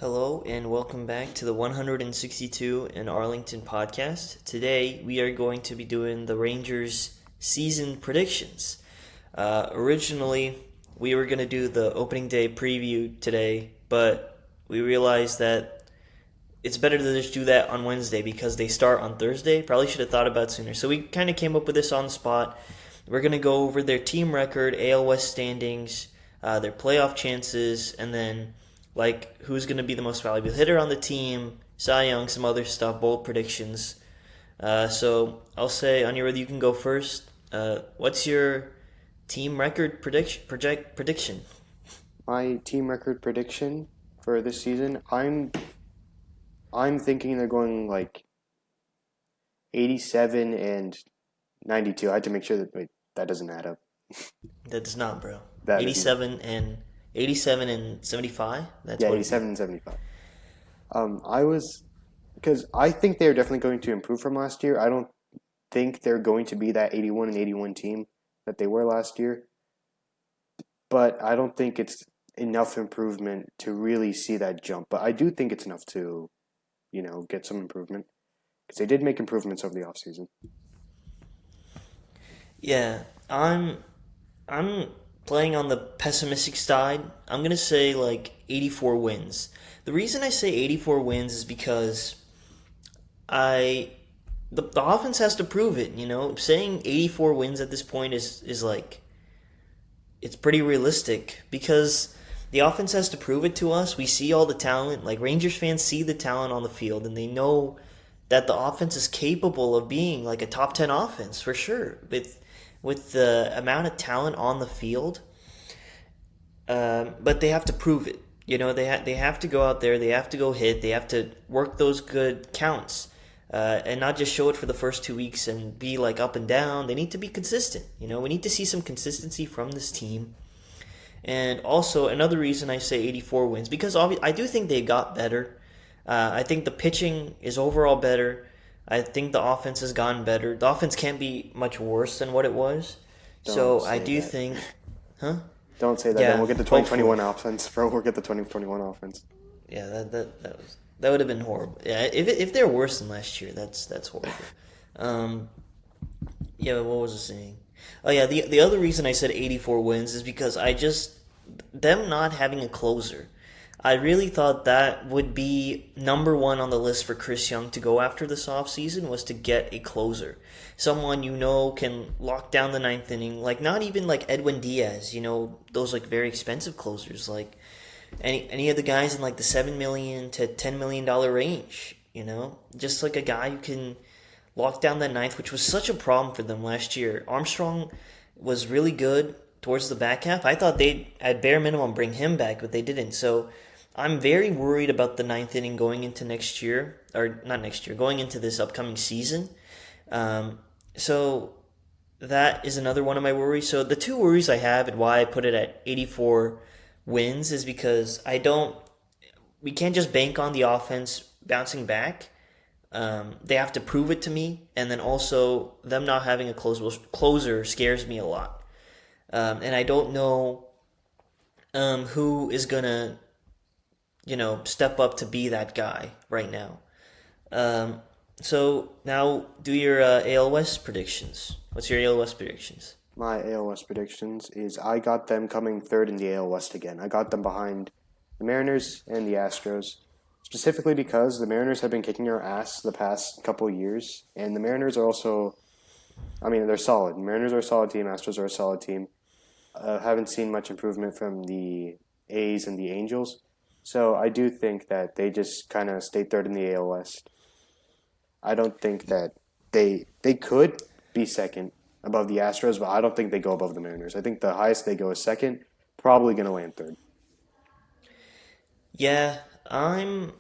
Hello and welcome back to the 162 in Arlington podcast. Today we are going to be doing the Rangers season predictions. Originally, we were going to do the opening day preview today, but we realized that it's better to just do that on Wednesday because they start on Thursday. Probably should have thought about it sooner. So we kind of came up with this on the spot. We're going to go over their team record, AL West standings, their playoff chances, and then who's going to be the most valuable hitter on the team, Cy Young, some other stuff, bold predictions. So I'll say, Anirudh, you can go first. What's your team record prediction? My team record prediction for this season, I'm thinking they're going like 87 and 92. I had to make sure that doesn't add up. That does not, bro. That 87 and 75. That's yeah, what 87 and 75. Because I think they're definitely going to improve from last year. I don't think they're going to be that 81 and 81 team that they were last year. But I don't think it's enough improvement to really see that jump. But I do think it's enough to, get some improvement. Because they did make improvements over the offseason. Yeah, I'm playing on the pessimistic side. I'm gonna say like 84 wins. The reason I say 84 wins is because the offense has to prove it. Saying 84 wins at this point is like it's pretty realistic because the offense has to prove it to us. We see all the talent. Like Rangers fans see the talent on the field and they know that the offense is capable of being like a top 10 offense for sure. With the amount of talent on the field, but they have to prove it. They have to go out there, they have to go hit, they have to work those good counts, and not just show it for the first 2 weeks and be like up and down. They need to be consistent. We need to see some consistency from this team. And also another reason I say 84 wins because I do think they got better. I think the pitching is overall better. I think the offense has gotten better. The offense can't be much worse than what it was. So I do think, huh? Don't say that. Yeah, then we'll get the 2021 offense, bro. We'll get the 2021 offense. Yeah, that would have been horrible. Yeah, if they're worse than last year, that's horrible. Yeah, what was I saying? Oh yeah, the other reason I said 84 wins is because them not having a closer. I really thought that would be number one on the list for Chris Young to go after this offseason was to get a closer. Someone can lock down the ninth inning, like not even like Edwin Diaz, those like very expensive closers, like any of the guys in like the $7 million to $10 million range, just like a guy who can lock down that ninth, which was such a problem for them last year. Armstrong was really good towards the back half. I thought they'd at bare minimum bring him back, but they didn't. So I'm very worried about the ninth inning going into next year, or not next year, going into this upcoming season. So that is another one of my worries. So the two worries I have and why I put it at 84 wins is because we can't just bank on the offense bouncing back. They have to prove it to me, and then also them not having a closer scares me a lot. And I don't know who is gonna step up to be that guy right now. So now do your AL West predictions. What's your AL West predictions? My AL West predictions is I got them coming third in the AL West again. I got them behind the Mariners and the Astros, specifically because the Mariners have been kicking our ass the past couple of years, and the Mariners are also, they're solid. The Mariners are a solid team, Astros are a solid team. Haven't seen much improvement from the A's and the Angels. So I do think that they just kind of stayed third in the AL West. I don't think that they could be second above the Astros, but I don't think they go above the Mariners. I think the highest they go is second, probably going to land third. Yeah, I'm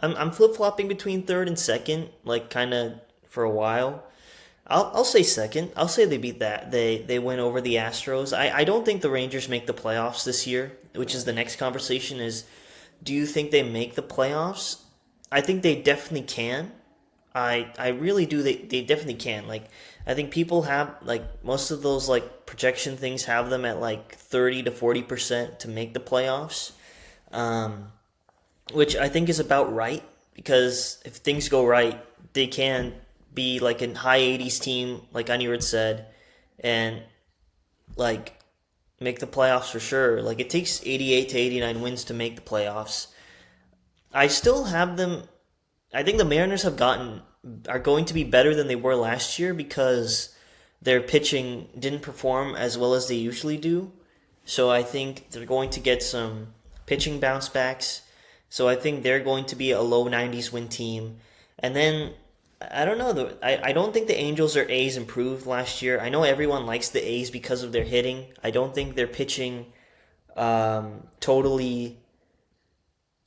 flip-flopping between third and second, like kind of for a while. I'll say second. I'll say they beat that. They win over the Astros. I don't think the Rangers make the playoffs this year, which is the next conversation is, do you think they make the playoffs? I think they definitely can. I really do. They definitely can. Like, I think people have, like, most of those, like, projection things have them at, like, 30 to 40% to make the playoffs. which I think is about right because if things go right, they can be like a high 80s team, like Anirudh said, and like make the playoffs for sure. Like it takes 88 to 89 wins to make the playoffs. I still have them. I think the Mariners are going to be better than they were last year because their pitching didn't perform as well as they usually do. So I think they're going to get some pitching bounce backs. So I think they're going to be a low 90s win team. And then I don't know. I don't think the Angels or A's improved last year. I know everyone likes the A's because of their hitting. I don't think their pitching totally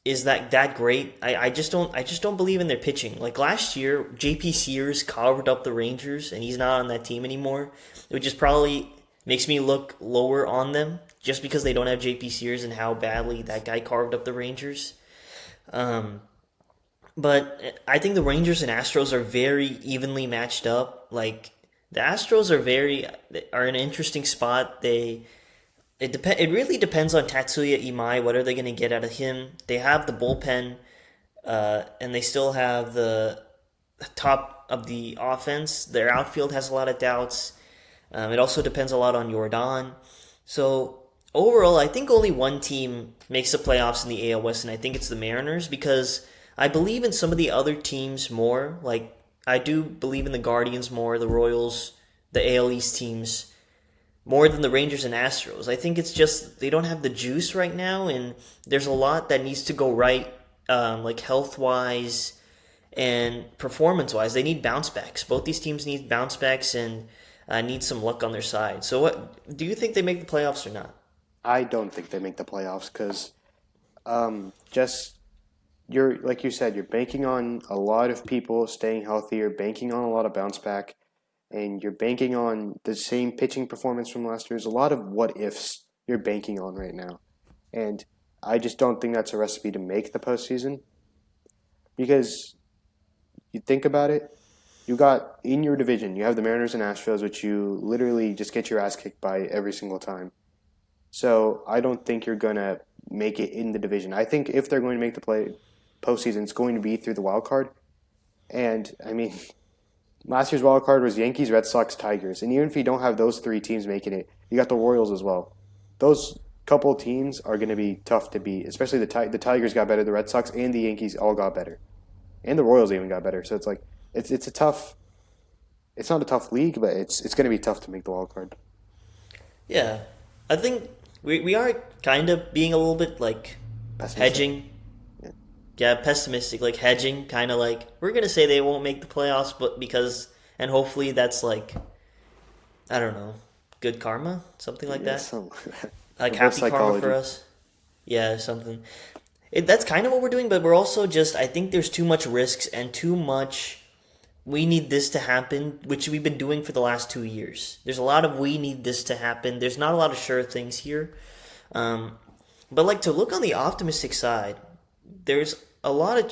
is that great. I just don't believe in their pitching. Like last year, JP Sears carved up the Rangers and he's not on that team anymore, which is probably makes me look lower on them just because they don't have JP Sears and how badly that guy carved up the Rangers. Um, but I think the Rangers and Astros are very evenly matched up. Like the Astros are in an interesting spot. It really depends on Tatsuya Imai. What are they going to get out of him? They have the bullpen, and they still have the top of the offense. Their outfield has a lot of doubts. It also depends a lot on Jordan. So overall, I think only one team makes the playoffs in the AL West, and I think it's the Mariners because I believe in some of the other teams more. Like I do believe in the Guardians more, the Royals, the AL East teams more than the Rangers and Astros. I think it's just they don't have the juice right now, and there's a lot that needs to go right, like health wise and performance wise. They need bounce backs. Both these teams need bounce backs and need some luck on their side. So, what do you think they make the playoffs or not? I don't think they make the playoffs because just you're like you said, you're banking on a lot of people staying healthy. You're banking on a lot of bounce back, and you're banking on the same pitching performance from last year. There's a lot of what ifs you're banking on right now, and I just don't think that's a recipe to make the postseason because you think about it. You got in your division, you have the Mariners and Astros, which you literally just get your ass kicked by every single time. So I don't think you're gonna make it in the division. I think if they're going to make the postseason, it's going to be through the wild card. And I mean, last year's wild card was Yankees, Red Sox, Tigers, and even if you don't have those three teams making it, you got the Royals as well. Those couple of teams are going to be tough to beat, especially the Tigers got better, the Red Sox and the Yankees all got better, and the Royals even got better. So it's like it's a tough. It's not a tough league, but it's going to be tough to make the wild card. Yeah, I think we are kind of being a little bit like Pessimistic. hedging. Yeah. Yeah, pessimistic, like hedging, kind of like we're gonna say they won't make the playoffs, but because and hopefully that's like I don't know, good karma, something like Yeah, that, some like reverse happy karma for psychology. us. Yeah, something. That's kind of what we're doing, but we're also just I think there's too much risks and too much. We need this to happen, which we've been doing for the last 2 years. There's a lot of we need this to happen. There's not a lot of sure things here. Um, but like to look on the optimistic side, there's a lot of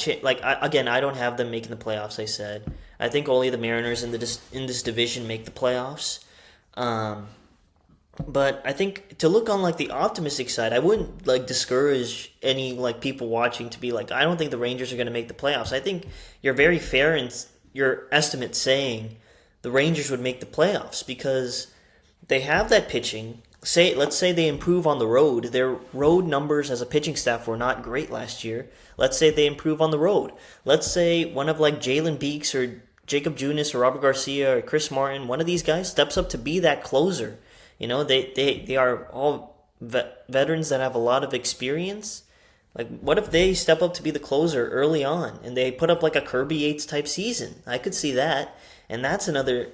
again, I don't have them making the playoffs. I said I think only the Mariners in this division make the playoffs. Um, but I think to look on like the optimistic side, I wouldn't like discourage any like people watching to be like, I don't think the Rangers are going to make the playoffs. I think you're very fair in your estimate saying the Rangers would make the playoffs because they have that pitching. Let's say they improve on the road. Their road numbers as a pitching staff were not great last year. Let's say they improve on the road. Let's say one of like Jalen Beeks or Jacob Junis or Robert Garcia or Chris Martin, one of these guys steps up to be that closer. You know, they are all veterans that have a lot of experience. Like, what if they step up to be the closer early on and they put up like a Kirby Yates type season? I could see that, and that's another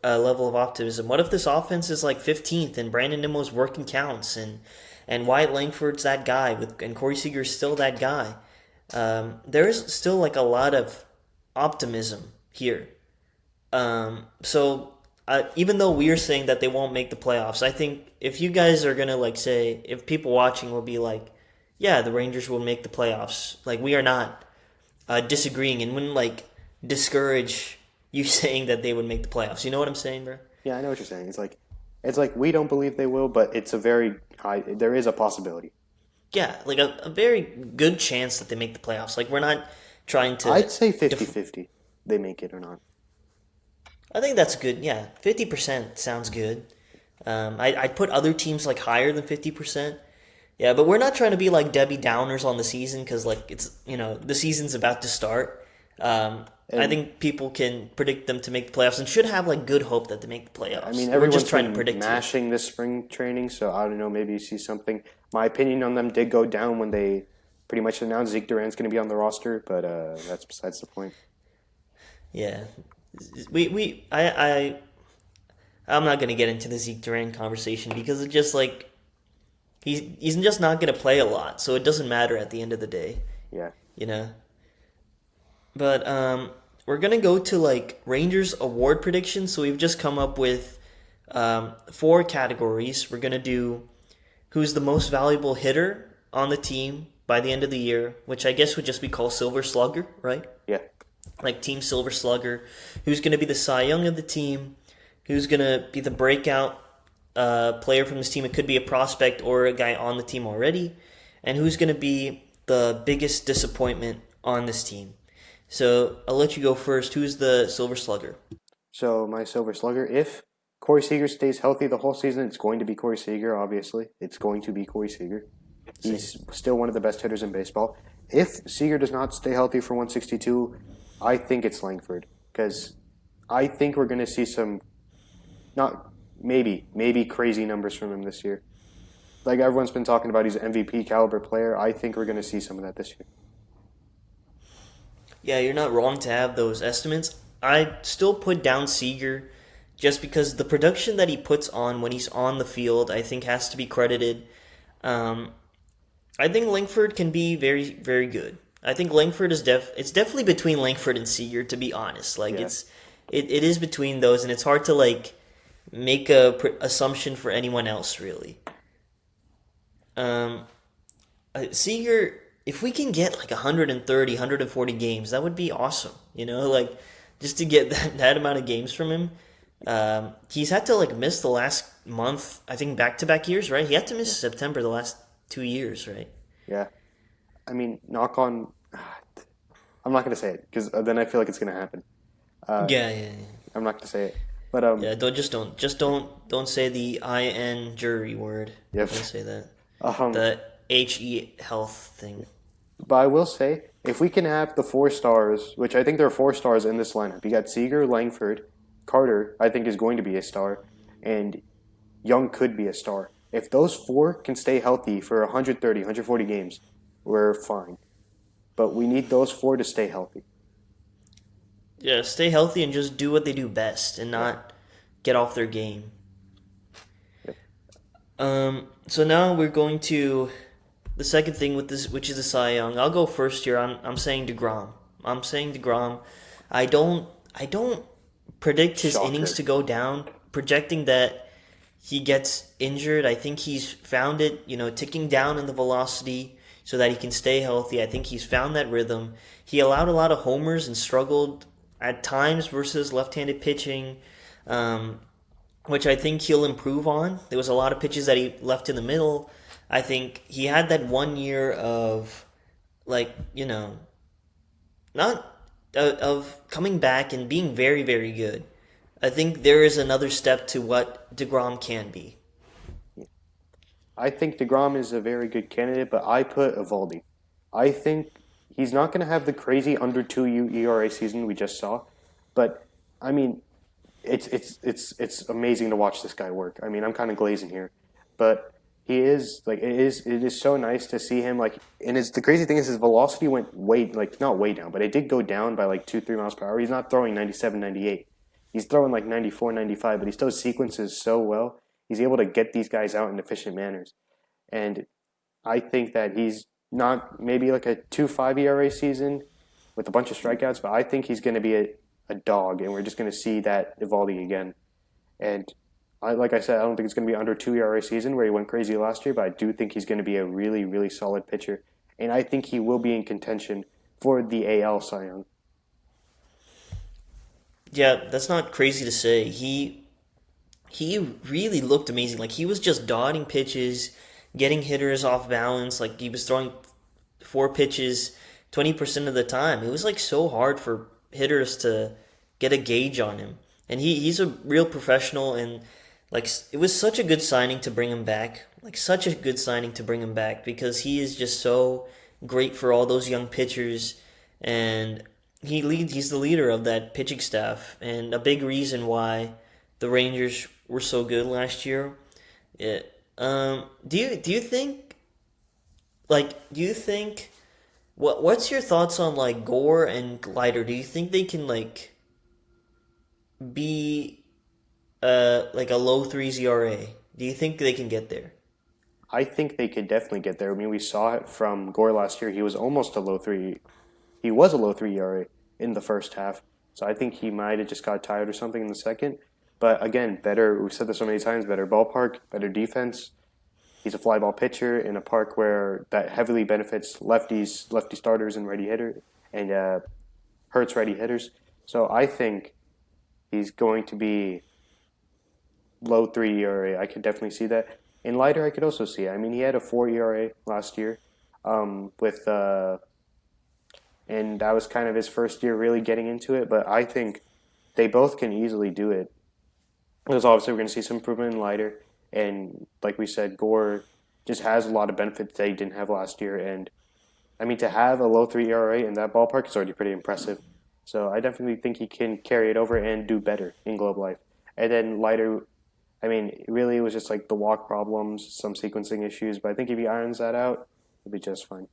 level of optimism. What if this offense is like 15th and Brandon Nimmo's working counts and Wyatt Langford's that guy and Corey Seager's still that guy? There is still like a lot of optimism here. So even though we're saying that they won't make the playoffs, I think if you guys are gonna like say if people watching will be like, yeah, the Rangers will make the playoffs. Like we are not disagreeing and wouldn't like discourage you saying that they would make the playoffs. You know what I'm saying, bro? Yeah, I know what you're saying. It's like we don't believe they will, but it's a very high. There is a possibility. yeah, like a very good chance that they make the playoffs. Like we're not trying to. I'd say Def- 50-50 they make it or not. I think that's good. Yeah, 50% sounds good. I'd put other teams like higher than 50%. Yeah, but we're not trying to be like Debbie Downers on the season because like it's the season's about to start. I And think people can predict them to make the playoffs and should have like good hope that they make the I playoffs. mean, We're just everyone's trying to been predict here. mashing this spring training, so I don't know. Maybe you see something. My opinion on them did go down when they pretty much announced Zeke Duran's going to be on the roster, but that's besides the point. Yeah, I'm not gonna get into the Zeke Duran conversation because it's just like he's just not gonna play a lot, so it doesn't matter at the end of the day, Yeah. you know. But we're gonna go to like Rangers award predictions. So we've just come up with four categories. We're gonna do who's the most valuable hitter on the team by the end of the year, which I guess would just be called Silver Slugger, right? Yeah. Like Team Silver Slugger. Who's gonna be the Cy Young of the team? Who's gonna be the breakout player from this team? It could be a prospect or a guy on the team already. And who's gonna be the biggest disappointment on this team? So I'll let you go first. Who's the Silver Slugger? So my Silver Slugger, if Corey Seager stays healthy the whole season, it's going to be Corey Seager. Obviously, it's going to be Corey Seager. Same. He's still one of the best hitters in baseball. If Seager does not stay healthy for 162, I think it's Langford because I think we're going to see some not maybe crazy numbers from him this year. Like everyone's been talking about, he's an MVP caliber player. I think we're going to see some of that this year. Yeah, you're not wrong to have those estimates. I still put down Seager just because the production that he puts on when he's on the field, I think, has to be credited. Um, I think Langford can be very, very good. I think Langford is it's definitely between Langford and Seager, to be honest. Like Yeah. it is between those, and it's hard to like make a assumption for anyone else really. Um, Seager, if we can get like 130, 140 games, that would be awesome. Like just to get that amount of games from him. He's had to like miss the last month, I think back to back years, right? He had to miss September the last 2 years, right? Yeah. I mean, knock on. I'm not going to say it because then I feel like it's going to happen. Yeah. I'm not going to say it. But Yeah, don't say the IN jury word. Yep. Don't say that. um, The HE health thing. but I will say, if we can have the 4 stars, which I think there are 4 stars in this lineup, you got Seager, Langford, Carter. I think is going to be a star, and Young could be a star. If those 4 can stay healthy for 130, 140 games, we're fine. But we need those 4 to stay healthy. Yeah, stay healthy and just do what they do best and not get off their game. Yep. So now we're going to the second thing with this, which is the Cy Young. I'll go first here. I'm saying DeGrom. I'm saying DeGrom. I don't predict his Shocker. innings to go down. Projecting that he gets injured, I think he's found it. Ticking down in the velocity so that he can stay healthy. I think he's found that rhythm. He allowed a lot of homers and struggled at times versus left-handed pitching, which I think he'll improve on. There was a lot of pitches that he left in the middle. I think he had that 1 year of, like, not of coming back and being very, very good. I think there is another step to what DeGrom can be. I think DeGrom is a very good candidate, but I put Evaldi. I think he's not going to have the crazy under 2 ERA season we just saw, but I mean, it's amazing to watch this guy work. I mean, I'm kind of glazing here, but he is like it is so nice to see him like. And the crazy thing is his velocity went not way down, but it did go down by like 2-3 miles per hour. He's not throwing 97, 98. He's throwing like 94, 95, but he still sequences so well. He's able to get these guys out in efficient manners. And I think that he's not maybe like a 2.5 ERA season with a bunch of strikeouts, but I think he's going to be a dog, and we're just going to see that Evaldi again. And like I said, I don't think it's going to be under 2 ERA season where he went crazy last year, but I do think he's going to be a really, really solid pitcher. And I think he will be in contention for the AL Cy Young. Yeah, that's not crazy to say. He really looked amazing. Like he was just dotting pitches, getting hitters off balance. Like he was throwing four pitches 20% of the time. It was like so hard for hitters to get a gauge on him. And he's a real professional, and like it was such a good signing to bring him back. Like such a good signing to bring him back because he is just so great for all those young pitchers, and he's the leader of that pitching staff, and a big reason why the Rangers were so good last year. Do you think do you think what's your thoughts on like Gore and Glider? Do you think they can like be like a low threes ERA? Do you think they can get there? I think they could definitely get there. I mean, we saw it from Gore last year. He was almost a low three. He was a low three ERA in the first half. So I think he might have just got tired or something in the second. But again, better. We've said this so many times. Better ballpark, better defense. He's a fly ball pitcher in a park where that heavily benefits lefties, lefty starters, and righty hitter, and hurts righty hitters. So I think he's going to be low three ERA. I could definitely see that. In lighter, I could also see it. I mean, he had a 4 ERA last year, with and that was kind of his first year really getting into it. But I think they both can easily do it. Because obviously we're going to see some improvement in lighter, and like we said, Gore just has a lot of benefits that he didn't have last year. And I mean, to have a low 3 ERA in that ballpark is already pretty impressive. So I definitely think he can carry it over and do better in Globe Life. And then lighter, I mean, really it was just like the walk problems, some sequencing issues. But I think if he irons that out, he'll be just fine.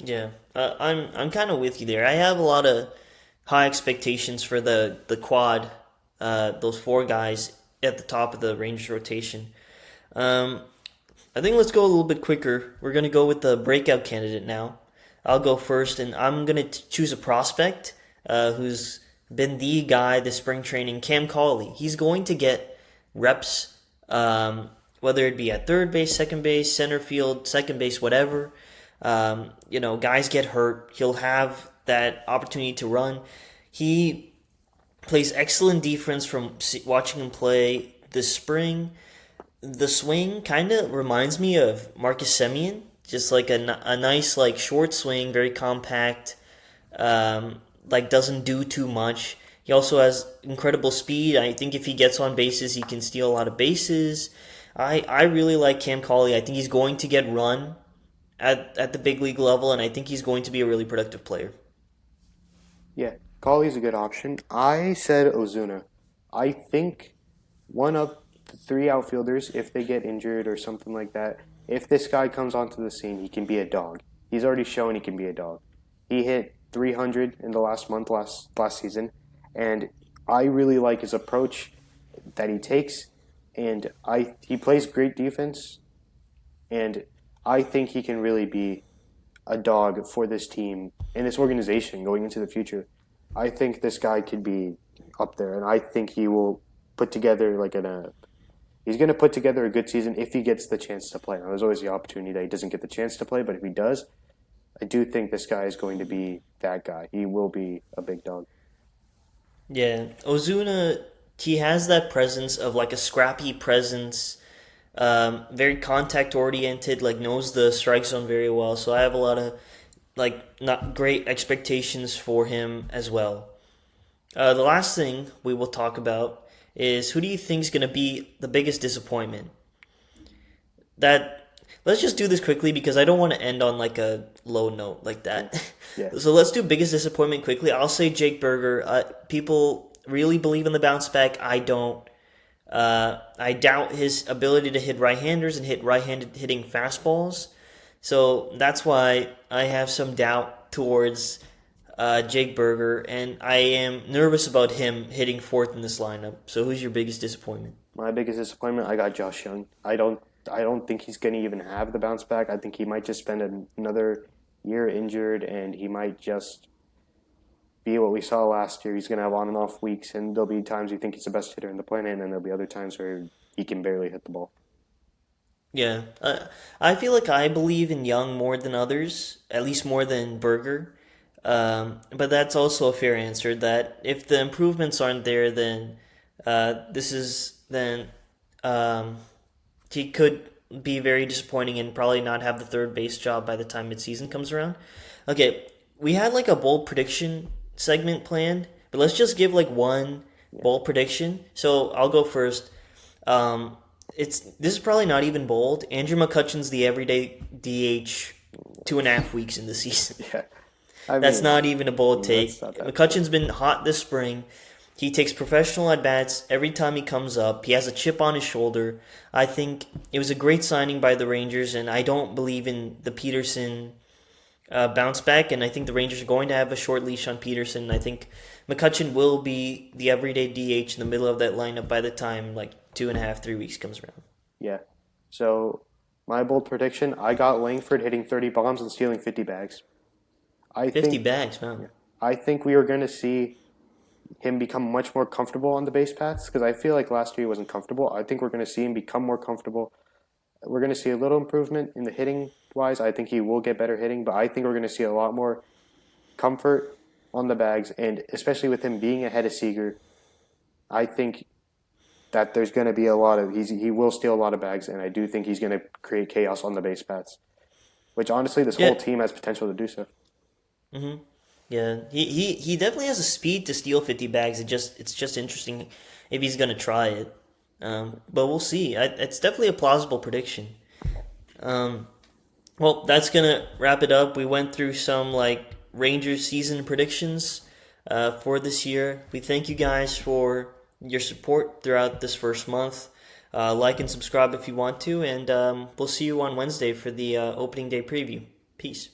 Yeah, I'm kind of with you there. I have a lot of high expectations for the quad, those four guys at the top of the Rangers rotation. Um, I think let's go a little bit quicker. We're gonna go with the breakout candidate now. I'll go first, and I'm gonna choose a prospect who's been the guy this spring training, Cam Cauley. He's going to get reps, whether it be at third base, second base, center field, second base, whatever. Guys get hurt. He'll have that opportunity to run. He plays excellent defense from watching him play this spring. The swing kind of reminds me of Marcus Semien, just like a nice like short swing, very compact, like doesn't do too much. He also has incredible speed. I think if he gets on bases, he can steal a lot of bases. I really like Cam Cauley. I think he's going to get run at the big league level, and I think he's going to be a really productive player. Yeah, Cauley's a good option. I said Ozuna. I think one of the three outfielders, if they get injured or something like that, if this guy comes onto the scene, he can be a dog. He's already shown he can be a dog. He hit 300 in the last month, last season, and I really like his approach that he takes, and he plays great defense, and I think he can really be a dog for this team and this organization going into the future. I think this guy could be up there, and I think he will put together he's going to put together a good season if he gets the chance to play. Now, there's always the opportunity that he doesn't get the chance to play, but if he does, I do think this guy is going to be that guy. He will be a big dog. Yeah, Ozuna, he has that presence of like a scrappy presence, very contact oriented, like knows the strike zone very well. So I have a lot of like not great expectations for him as well. The last thing we will talk about is who do you think is going to be the biggest disappointment? That Let's just do this quickly because I don't want to end on like a low note like that. Yeah. So let's do biggest disappointment quickly. I'll say Jake Berger. People really believe in the bounce back. I don't. I doubt his ability to hit right-handers and hit right-handed hitting fastballs. So that's why I have some doubt towards Jake Berger, and I am nervous about him hitting fourth in this lineup. So who's your biggest disappointment? My biggest disappointment, I got Josh Young. I don't think he's going to even have the bounce back. I think he might just spend another year injured, and he might just be what we saw last year. He's going to have on and off weeks, and there'll be times you think he's the best hitter in the planet, and then there'll be other times where he can barely hit the ball. Yeah, I feel like I believe in Young more than others, at least more than Berger. But that's also a fair answer. That if the improvements aren't there, then this is then he could be very disappointing and probably not have the third base job by the time midseason comes around. Okay, we had like a bold prediction segment planned, but let's just give like one Yeah. bold prediction. So I'll go first. This is probably not even bold. Andrew McCutcheon's the everyday DH 2.5 weeks in the season. Yeah. I That's mean, not even a bold take. that's not that McCutcheon's been hot this spring. He takes professional at bats every time he comes up. He has a chip on his shoulder. I think it was a great signing by the Rangers, and I don't believe in the Peterson bounce back. And I think the Rangers are going to have a short leash on Peterson. I think McCutcheon will be the everyday DH in the middle of that lineup by the time like 2.5, 3 weeks comes around. Yeah. So my bold prediction: I got Langford hitting 30 bombs and stealing 50 bags. I 50 think bags, man. I think we are going to see him become much more comfortable on the base paths because I feel like last year he wasn't comfortable. I think we're going to see him become more comfortable. We're going to see a little improvement in the hitting wise. I think he will get better hitting, but I think we're going to see a lot more comfort on the bags, and especially with him being ahead of Seager, I think that there's going to be a lot of he will steal a lot of bags, and I do think he's going to create chaos on the base paths, which honestly this Yeah. whole team has potential to do so. Yeah, he definitely has a speed to steal 50 bags. It's just interesting if he's gonna try it. But we'll see. It's definitely a plausible prediction. Well, that's gonna wrap it up. We went through some like Rangers season predictions for this year. We thank you guys for your support throughout this first month. Like and subscribe if you want to, and we'll see you on Wednesday for the opening day preview. Peace.